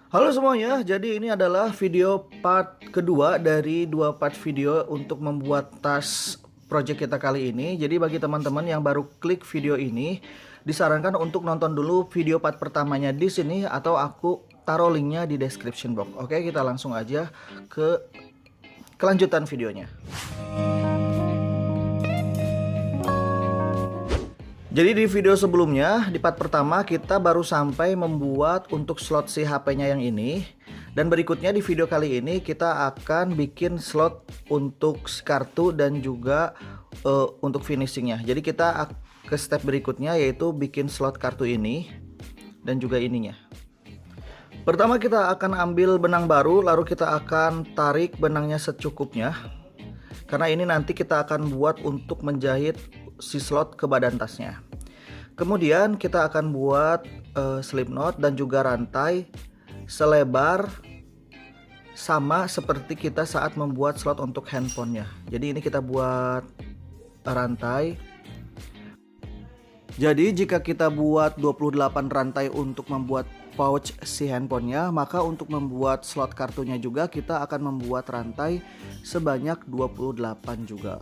Halo semuanya, jadi ini adalah video part kedua dari dua part video untuk membuat tas project kita kali ini. Jadi bagi teman-teman yang baru klik video ini, disarankan untuk nonton dulu video part pertamanya di sini atau aku taruh linknya di description box. Oke, kita langsung aja ke kelanjutan videonya. Jadi di video sebelumnya, di part pertama kita baru sampai membuat untuk slot si HP-nya yang ini. Dan berikutnya di video kali ini kita akan bikin slot untuk si kartu dan juga untuk finishingnya. Jadi kita ke step berikutnya yaitu bikin slot kartu ini dan juga ininya. Pertama kita akan ambil benang baru, lalu kita akan tarik benangnya secukupnya. Karena ini nanti kita akan buat untuk menjahit si slot ke badan tasnya. Kemudian kita akan buat slip knot dan juga rantai selebar sama seperti kita saat membuat slot untuk handphonenya. Jadi ini kita buat rantai. Jadi jika kita buat 28 rantai untuk membuat pouch si handphonenya, maka untuk membuat slot kartunya juga kita akan membuat rantai sebanyak 28 juga.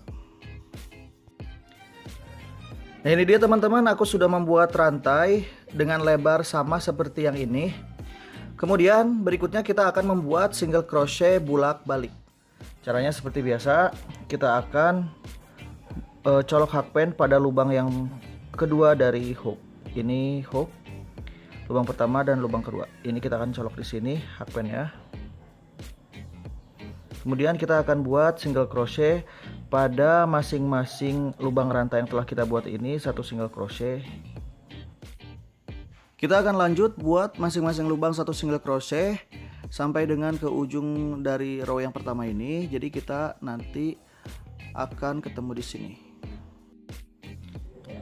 Nah ini dia teman-teman, aku sudah membuat rantai dengan lebar sama seperti yang ini. Kemudian berikutnya kita akan membuat single crochet bulak balik. Caranya seperti biasa, kita akan colok hakpen pada lubang yang kedua dari hook. Ini hook, lubang pertama dan lubang kedua. Ini kita akan colok di sini hakpennya. Kemudian kita akan buat single crochet pada masing-masing lubang rantai yang telah kita buat ini, satu single crochet. Kita akan lanjut buat masing-masing lubang satu single crochet sampai dengan ke ujung dari row yang pertama ini. Jadi kita nanti akan ketemu di sini.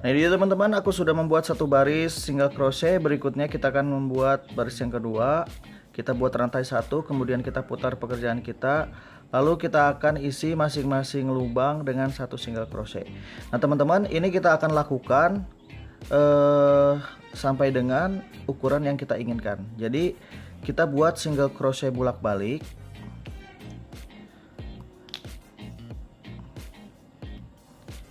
Nah ini teman-teman, aku sudah membuat satu baris single crochet. Berikutnya kita akan membuat baris yang kedua. Kita buat rantai satu, kemudian kita putar pekerjaan kita. Lalu kita akan isi masing-masing lubang dengan satu single crochet. Nah teman-teman, ini kita akan lakukan sampai dengan ukuran yang kita inginkan. Jadi kita buat single crochet bulak balik.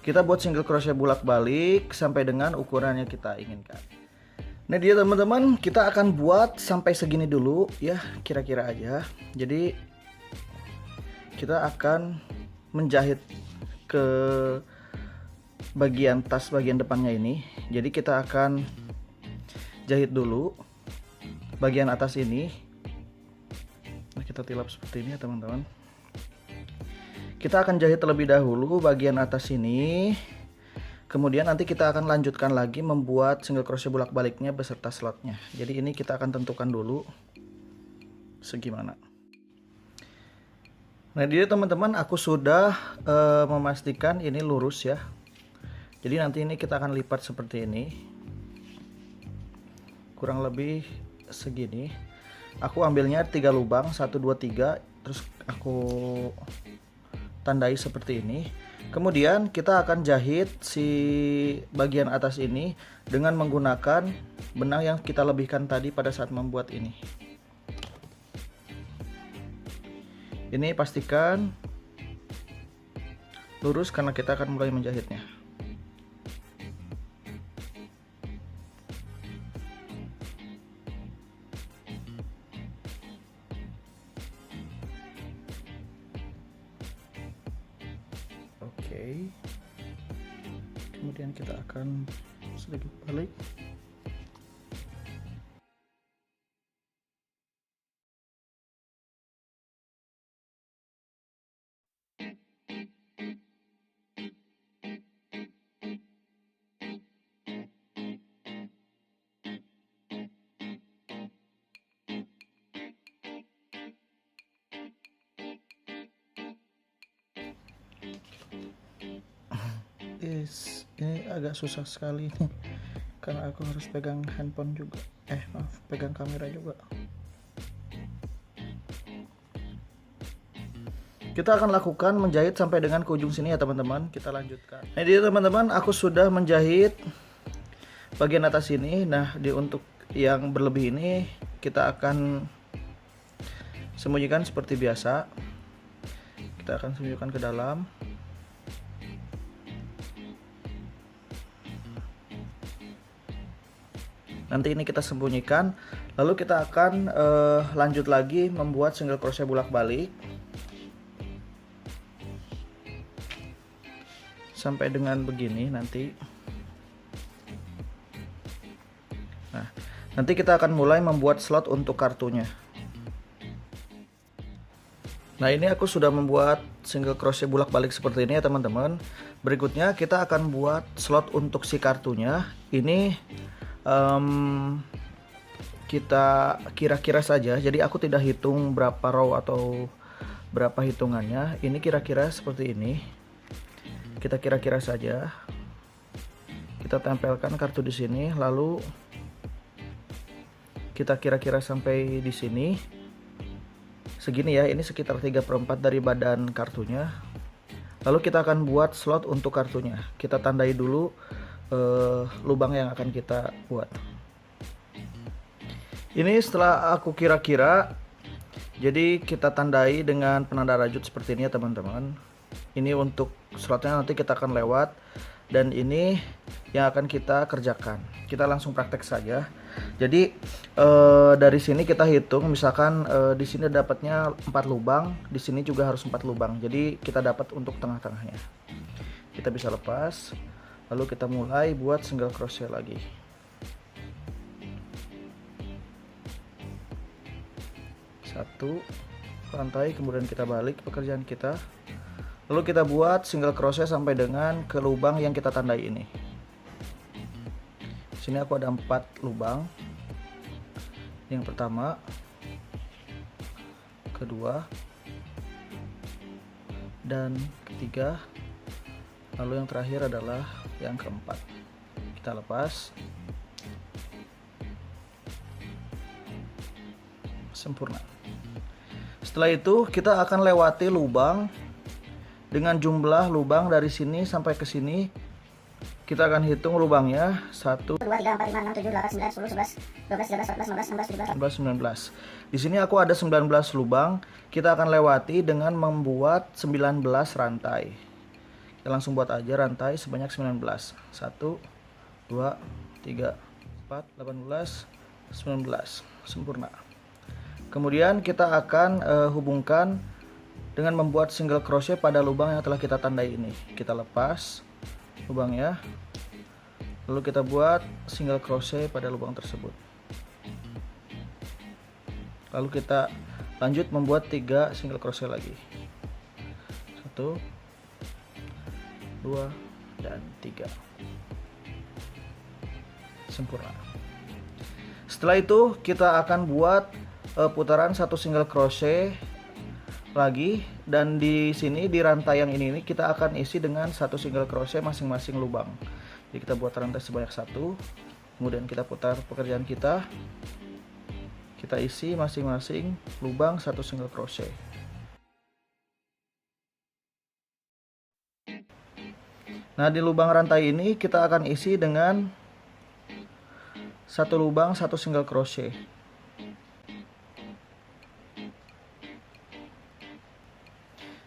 Kita buat single crochet bulak balik sampai dengan ukuran yang kita inginkan. Nah dia teman-teman, kita akan buat sampai segini dulu ya, kira-kira aja. Jadi kita akan menjahit ke bagian tas bagian depannya ini. Jadi kita akan jahit dulu bagian atas ini. Nah, kita tilap seperti ini ya teman-teman. Kita akan jahit terlebih dahulu bagian atas ini. Kemudian nanti kita akan lanjutkan lagi membuat single crochet bulak baliknya beserta slotnya. Jadi ini kita akan tentukan dulu segimana. Nah dia teman-teman, aku sudah memastikan ini lurus ya. Jadi nanti ini kita akan lipat seperti ini, kurang lebih segini. Aku ambilnya 3 lubang, 1, 2, 3. Terus aku tandai seperti ini. Kemudian kita akan jahit si bagian atas ini dengan menggunakan benang yang kita lebihkan tadi pada saat membuat ini. Ini pastikan lurus karena kita akan mulai menjahitnya. Oke. Kemudian kita akan sedikit balik. Ini agak susah sekali nih karena aku harus pegang handphone juga, pegang kamera juga. Kita akan lakukan menjahit sampai dengan ke ujung sini ya teman-teman. Kita lanjutkan. Nah jadi teman-teman, aku sudah menjahit bagian atas ini. Nah untuk yang berlebih ini kita akan sembunyikan seperti biasa. Kita akan sembunyikan ke dalam. Nanti ini kita sembunyikan, lalu kita akan lanjut lagi membuat single crochet bolak-balik sampai dengan begini nanti. Nah, nanti kita akan mulai membuat slot untuk kartunya. Nah, ini aku sudah membuat single crochet bolak-balik seperti ini ya teman-teman. Berikutnya kita akan buat slot untuk si kartunya. Ini kita kira-kira saja, jadi aku tidak hitung berapa row atau berapa hitungannya. Ini kira-kira seperti ini. Kita kira-kira saja. Kita tempelkan kartu di sini, lalu kita kira-kira sampai di sini. Segini ya, ini sekitar 3/4 dari badan kartunya. Lalu kita akan buat slot untuk kartunya. Kita tandai dulu lubang yang akan kita buat. Ini setelah aku kira-kira, jadi kita tandai dengan penanda rajut seperti ini ya teman-teman. Ini untuk slotnya, nanti kita akan lewat, dan ini yang akan kita kerjakan. Kita langsung praktek saja. Jadi dari sini kita hitung, misalkan di sini dapatnya 4 lubang, di sini juga harus 4 lubang. Jadi kita dapat untuk tengah-tengahnya. Kita bisa lepas. Lalu kita mulai buat single crochet lagi. Satu rantai, kemudian kita balik pekerjaan kita. Lalu kita buat single crochet sampai dengan ke lubang yang kita tandai ini. Di sini aku ada 4 lubang. Yang pertama, kedua, dan ketiga. Lalu yang terakhir adalah yang keempat. Kita lepas. Sempurna. Setelah itu kita akan lewati lubang dengan jumlah lubang dari sini sampai ke sini. Kita akan hitung lubangnya. 1, 2, 3, 4, 5, 6, 7, 8, 9, 10, 11, 12, 13, 14, 15, 16, 17, 18, 19. Di sini aku ada 19 lubang. Kita akan lewati dengan membuat 19 rantai. Kita langsung buat aja rantai sebanyak 19. 1, 2, 3, 4, 18, 19. Sempurna. Kemudian kita akan hubungkan dengan membuat single crochet pada lubang yang telah kita tandai ini. Kita lepas lubangnya, lalu kita buat single crochet pada lubang tersebut. Lalu kita lanjut membuat 3 single crochet lagi. 1, 2, dan 3. Sempurna. Setelah itu kita akan buat putaran 1 single crochet lagi, dan di sini di rantai yang ini kita akan isi dengan 1 single crochet masing-masing lubang. Jadi kita buat rantai sebanyak 1, kemudian kita putar pekerjaan kita isi masing-masing lubang 1 single crochet. Nah, di lubang rantai ini kita akan isi dengan 1 lubang 1 single crochet.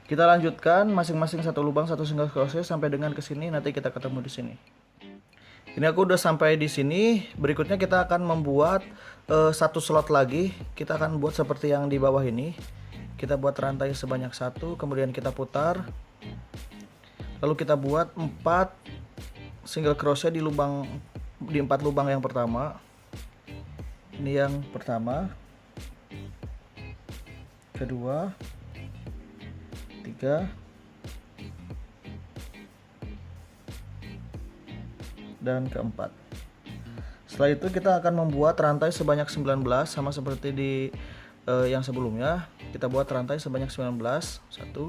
Kita lanjutkan masing-masing 1 lubang 1 single crochet sampai dengan ke sini. Nanti kita ketemu di sini. Ini aku udah sampai di sini. Berikutnya kita akan membuat 1 slot lagi. Kita akan buat seperti yang di bawah ini. Kita buat rantai sebanyak 1, kemudian kita putar. Lalu kita buat 4 single crochet di 4 lubang yang pertama. Ini yang pertama, kedua, 3, dan keempat. Setelah itu kita akan membuat rantai sebanyak 19, sama seperti di yang sebelumnya. Kita buat rantai sebanyak 19. 1,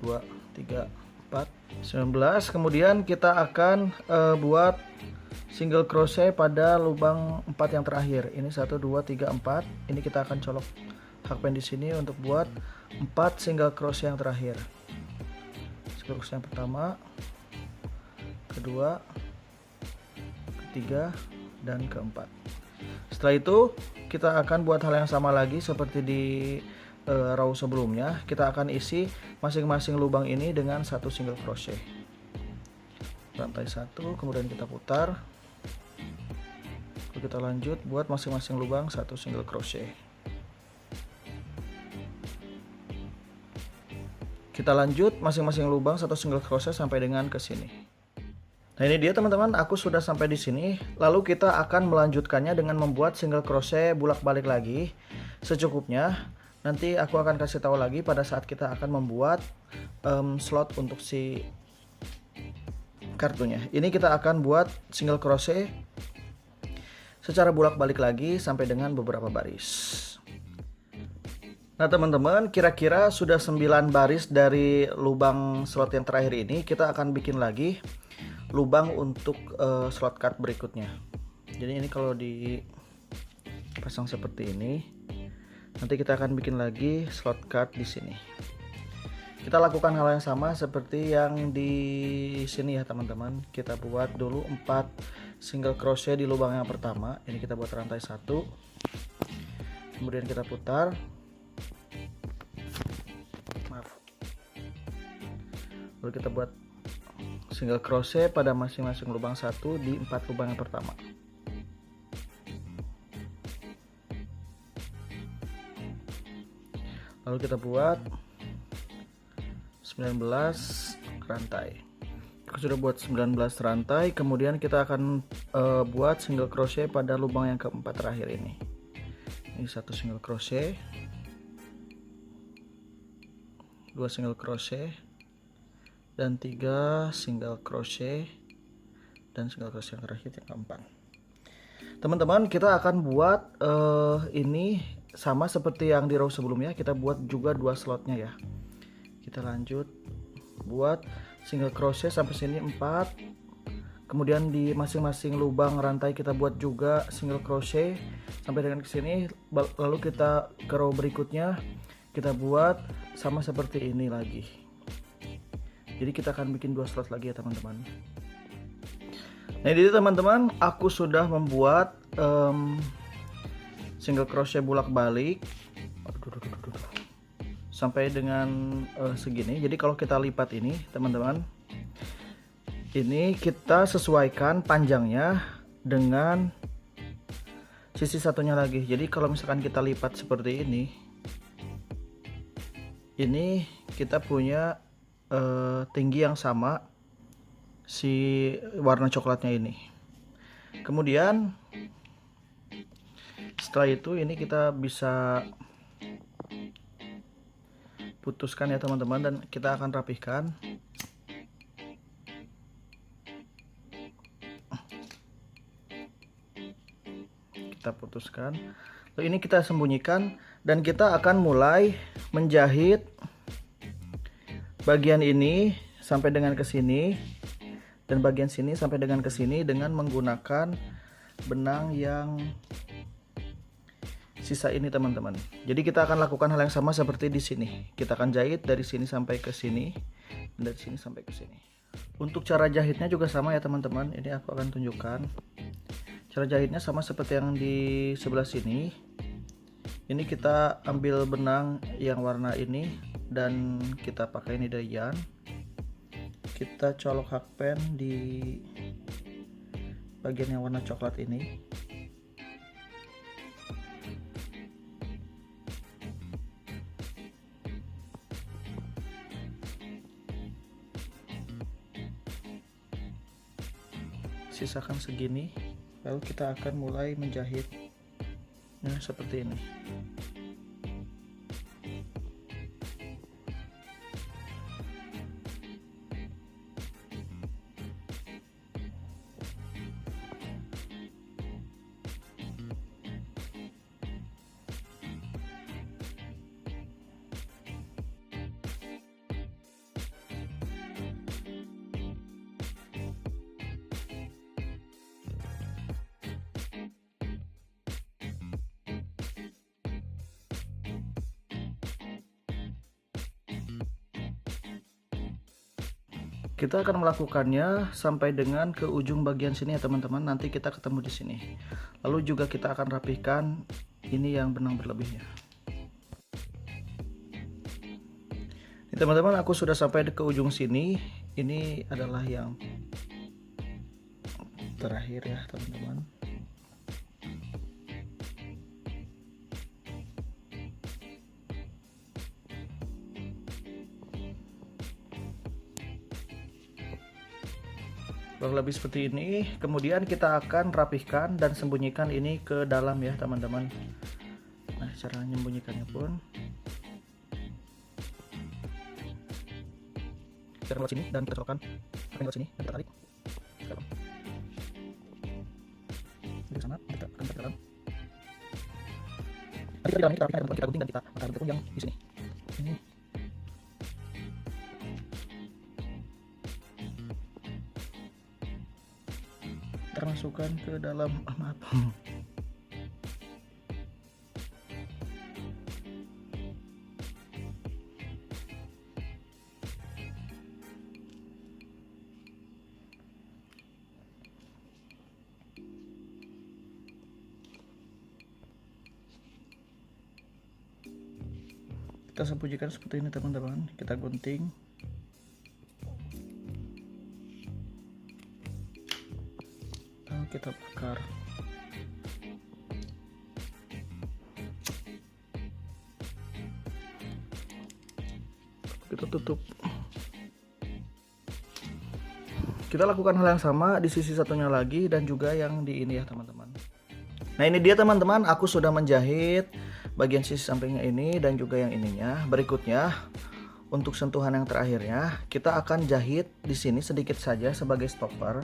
2, 3, 4, 19. Kemudian kita akan buat single crochet pada lubang 4 yang terakhir. Ini 1, 2, 3, 4. Ini kita akan colok hakpen di sini untuk buat 4 single crochet yang terakhir. Single crochet yang pertama, kedua, ketiga, dan keempat. Setelah itu kita akan buat hal yang sama lagi seperti di row sebelumnya, kita akan isi masing-masing lubang ini dengan satu single crochet. Rantai satu, kemudian kita putar. Lalu kita lanjut buat masing-masing lubang satu single crochet. Kita lanjut masing-masing lubang satu single crochet sampai dengan ke sini. Nah, ini dia teman-teman, aku sudah sampai di sini. Lalu kita akan melanjutkannya dengan membuat single crochet bolak-balik lagi secukupnya. Nanti aku akan kasih tahu lagi pada saat kita akan membuat slot untuk si kartunya. Ini kita akan buat single crochet secara bolak-balik lagi sampai dengan beberapa baris. Nah teman-teman, kira-kira sudah 9 baris dari lubang slot yang terakhir ini. Kita akan bikin lagi lubang untuk slot card berikutnya. Jadi ini kalau dipasang seperti ini, nanti kita akan bikin lagi slot card di sini. Kita lakukan hal yang sama seperti yang di sini ya teman-teman. Kita buat dulu 4 single crochet di lubang yang pertama. Ini kita buat rantai 1. Kemudian kita putar. Lalu kita buat single crochet pada masing-masing lubang 1 di 4 lubang yang pertama. Lalu kita buat 19 rantai. Kita sudah buat 19 rantai, kemudian kita akan buat single crochet pada lubang yang keempat terakhir ini. Ini satu single crochet, 2 single crochet, dan 3 single crochet, dan single crochet yang terakhir yang keempat. Teman-teman, kita akan buat ini sama seperti yang di row sebelumnya. Kita buat juga 2 slotnya ya. Kita lanjut buat single crochet sampai sini 4. Kemudian di masing-masing lubang rantai kita buat juga single crochet sampai dengan ke sini. Lalu kita ke row berikutnya, kita buat sama seperti ini lagi. Jadi kita akan bikin 2 slot lagi ya teman-teman. Nah ini teman-teman, aku sudah membuat single crochet bolak-balik sampai dengan segini. Jadi kalau kita lipat ini teman-teman, ini kita sesuaikan panjangnya dengan sisi satunya lagi. Jadi kalau misalkan kita lipat seperti ini kita punya tinggi yang sama si warna coklatnya ini. Kemudian setelah itu ini kita bisa putuskan ya teman-teman, dan kita akan rapihkan. Kita putuskan, lalu ini kita sembunyikan, dan kita akan mulai menjahit bagian ini sampai dengan ke sini, dan bagian sini sampai dengan ke sini dengan menggunakan benang yang sisa ini teman-teman. Jadi kita akan lakukan hal yang sama seperti di sini. Kita akan jahit dari sini sampai ke sini, dan dari sini sampai ke sini. Untuk cara jahitnya juga sama ya teman-teman. Ini aku akan tunjukkan. Cara jahitnya sama seperti yang di sebelah sini. Ini kita ambil benang yang warna ini dan kita pakai ini dari yarn. Kita colok hakpen di bagian yang warna coklat ini. Sisakan segini, lalu kita akan mulai menjahit seperti ini. Kita akan melakukannya sampai dengan ke ujung bagian sini ya teman-teman. Nanti kita ketemu di sini. Lalu juga kita akan rapihkan ini yang benang berlebihnya. Teman-teman, aku sudah sampai ke ujung sini. Ini adalah yang terakhir ya teman-teman. Kurang lebih seperti ini. Kemudian kita akan rapihkan dan sembunyikan ini ke dalam ya teman-teman. Nah, cara menyembunyikannya pun kita lewat sini dan kita colokkan lewat sini dan kita tarik ke dalam. Di sana kita akan tarik ke dalam. Nanti di dalam ini kita rapihkan kita gunting dan kita angkat bentuk yang di sini. Ini. Kita masukkan ke dalam maaf. Kita sembunyikan seperti ini teman-teman. Kita gunting. Lalu kita bakar. Kita tutup. Kita lakukan hal yang sama di sisi satunya lagi dan juga yang di ini ya teman-teman. Nah, ini dia teman-teman, aku sudah menjahit bagian sisi sampingnya ini dan juga yang ininya. Berikutnya, untuk sentuhan yang terakhirnya, kita akan jahit di sini sedikit saja sebagai stopper,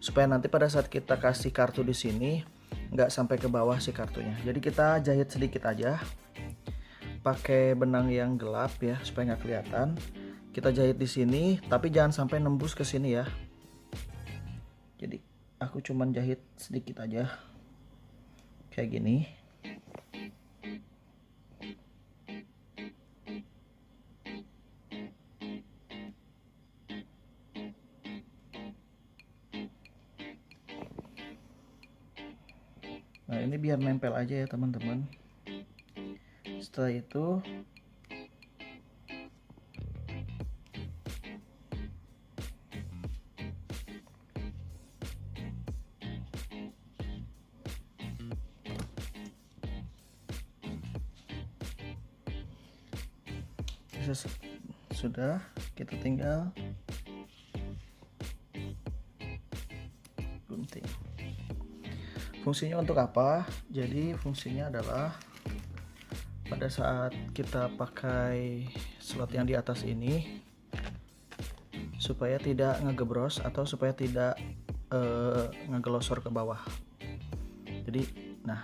supaya nanti pada saat kita kasih kartu di sini nggak sampai ke bawah si kartunya. Jadi kita jahit sedikit aja, pakai benang yang gelap ya supaya nggak kelihatan. Kita jahit di sini, tapi jangan sampai nembus ke sini ya. Jadi aku cuman jahit sedikit aja, kayak gini. Nah, ini biar nempel aja ya teman-teman. Setelah itu sudah, kita tinggal gunting. Fungsinya untuk apa? Jadi fungsinya adalah pada saat kita pakai slot yang di atas ini supaya tidak ngegebros atau supaya tidak ngegelosor ke bawah. Jadi, nah,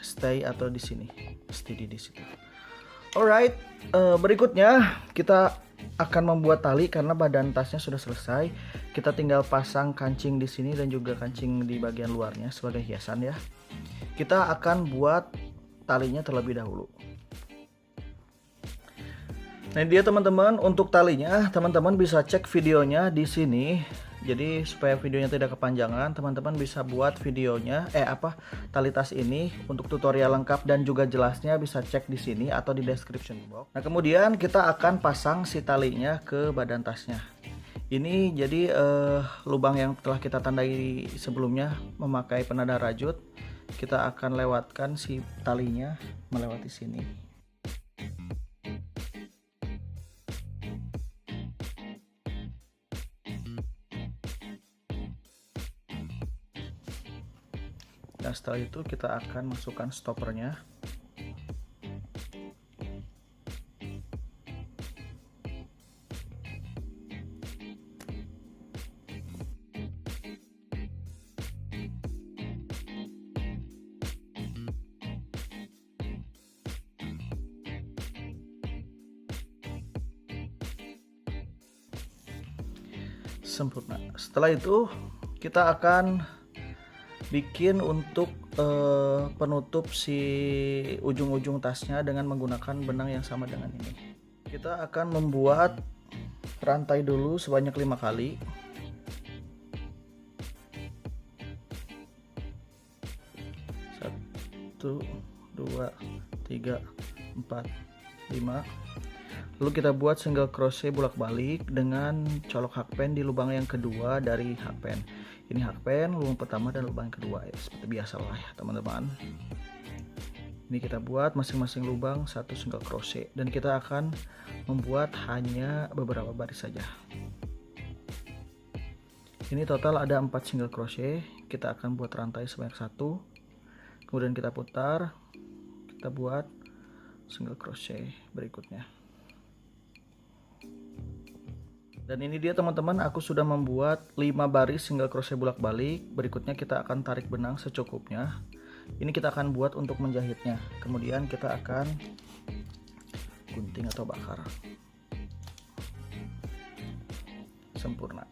stay atau di sini, steady di situ. Alright, berikutnya kita akan membuat tali karena badan tasnya sudah selesai. Kita tinggal pasang kancing di sini dan juga kancing di bagian luarnya sebagai hiasan ya. Kita akan buat talinya terlebih dahulu. Nah, dia teman-teman, untuk talinya teman-teman bisa cek videonya di sini. Jadi supaya videonya tidak kepanjangan, teman-teman bisa buat videonya tali tas ini untuk tutorial lengkap dan juga jelasnya bisa cek di sini atau di description box. Nah, kemudian kita akan pasang si talinya ke badan tasnya. Ini jadi lubang yang telah kita tandai sebelumnya memakai penada rajut. Kita akan lewatkan si talinya melewati sini. Nah, setelah itu kita akan masukkan stoppernya. Sempurna. Setelah itu kita akan bikin untuk penutup si ujung-ujung tasnya dengan menggunakan benang yang sama dengan ini. Kita akan membuat rantai dulu sebanyak 5 kali. Satu, dua, tiga, empat, 5. Lalu kita buat single crochet bolak-balik dengan colok hakpen di lubang yang kedua dari hakpen. Ini hakpen, lubang pertama dan lubang kedua ya, seperti biasa lah ya teman-teman. Ini kita buat masing-masing lubang satu single crochet dan kita akan membuat hanya beberapa baris saja. Ini total ada 4 single crochet. Kita akan buat rantai sebanyak 1. Kemudian kita putar, kita buat single crochet berikutnya. Dan ini dia teman-teman, aku sudah membuat 5 baris single crochet bolak-balik. Berikutnya kita akan tarik benang secukupnya. Ini kita akan buat untuk menjahitnya. Kemudian kita akan gunting atau bakar. Sempurna.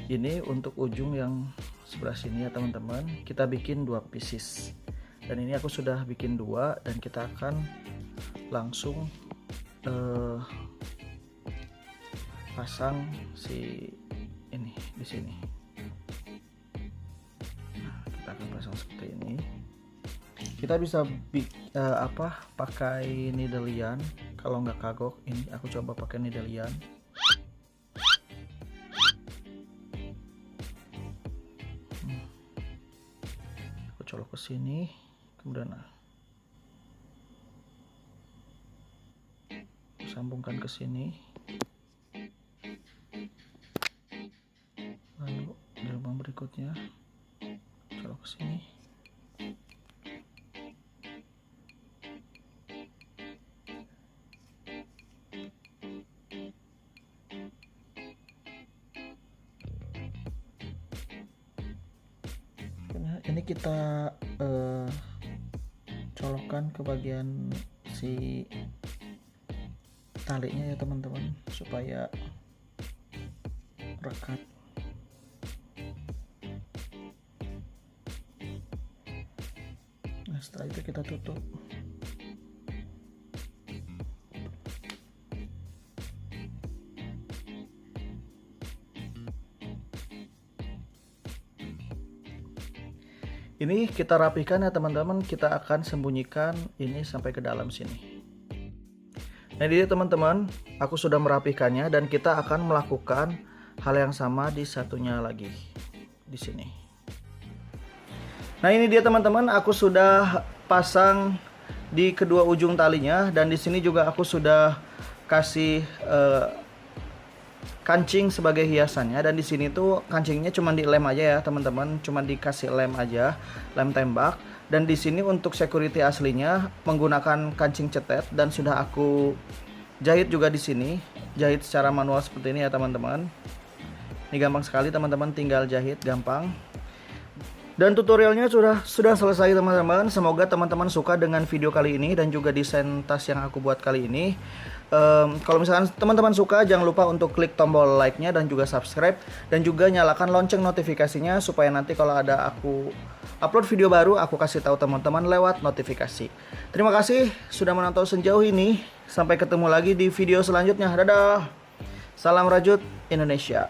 Ini untuk ujung yang sebelah sini ya teman-teman. Kita bikin 2 pieces. Dan ini aku sudah bikin 2 dan kita akan langsung pasang si ini di sini. Nah, kita akan pasang seperti ini. Kita bisa pakai needle yarn. Kalau nggak kagok, ini aku coba pakai needle yarn. Aku colok ke sini, kemudian sambungkan ke sini. Lalu di lubang berikutnya colok ke sini. Ini kita colokkan ke bagian si talinya ya teman-teman, supaya rekat. Nah, setelah itu kita tutup. Ini kita rapikan ya teman-teman, kita akan sembunyikan ini sampai ke dalam sini. Nah ini teman-teman, aku sudah merapikannya dan kita akan melakukan hal yang sama di satunya lagi di sini. Nah ini dia teman-teman, aku sudah pasang di kedua ujung talinya dan di sini juga aku sudah kasih kancing sebagai hiasannya, dan di sini tuh kancingnya cuma dilem aja ya teman-teman, cuma dikasih lem aja, lem tembak. Dan di sini untuk security aslinya menggunakan kancing cetet dan sudah aku jahit juga di sini, jahit secara manual seperti ini ya teman-teman. Ini gampang sekali teman-teman, tinggal jahit gampang. Dan tutorialnya sudah selesai teman-teman. Semoga teman-teman suka dengan video kali ini dan juga desain tas yang aku buat kali ini. Kalau misalkan teman-teman suka, jangan lupa untuk klik tombol like-nya dan juga subscribe, dan juga nyalakan lonceng notifikasinya supaya nanti kalau ada aku upload video baru, aku kasih tahu teman-teman lewat notifikasi. Terima kasih sudah menonton sejauh ini. Sampai ketemu lagi di video selanjutnya. Dadah. Salam rajut Indonesia.